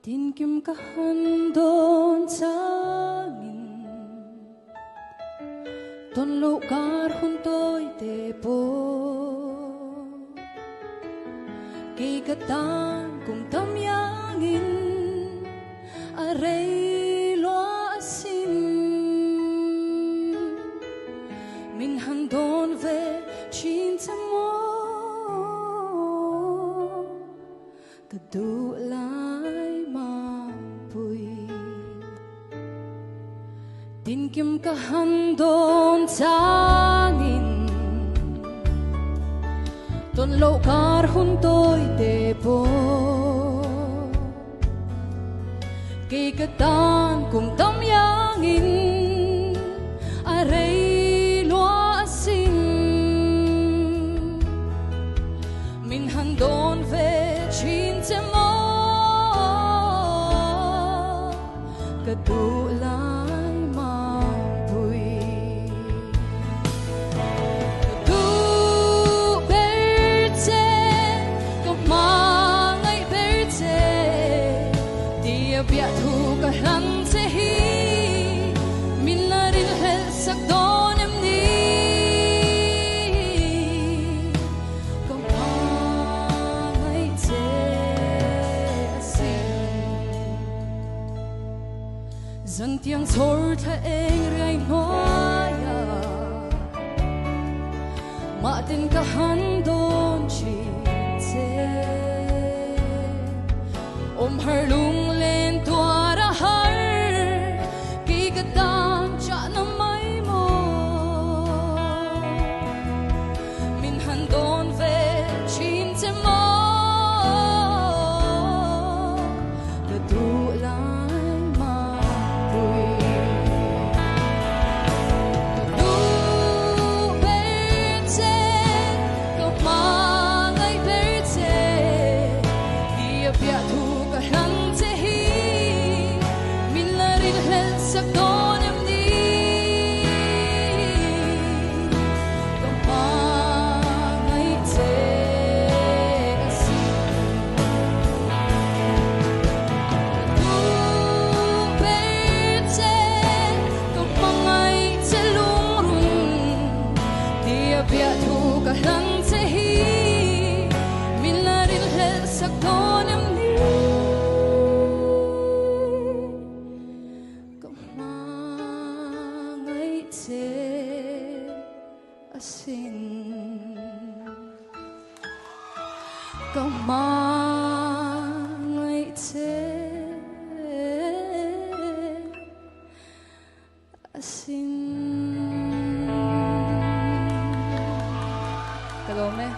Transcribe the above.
Tin kim ka handon sangin Ton lugar junto'y tepo Kikatang kung tamyangin Aray loa asin Min handon ve cinta mo Kadulay mampuy Tin kim ka handon sangin Ton lugar junto'y tepo Kikatan kung tamyangin Aray loa asin Min handon ve cinta mo Kadulay mampuy Kadu berte Kamangay berte Di abiyat hukahan tehi Minaril hel sakdonem ni Kamangay te asin Zantiang sorta eng ray noya Matin ka handon chinte Harlung len tuara har Kikatan siya na may mo Min handon ve chinte mo Kadulay mampuy Kadu berte Kamangay berte Di abiyat sakdonem ni Kamangay te asin Kadu berte Kamangay te lungrun Di abiyat hukahan tehi Minaril hel sakdonem ni asin Kamangay te asin Kagome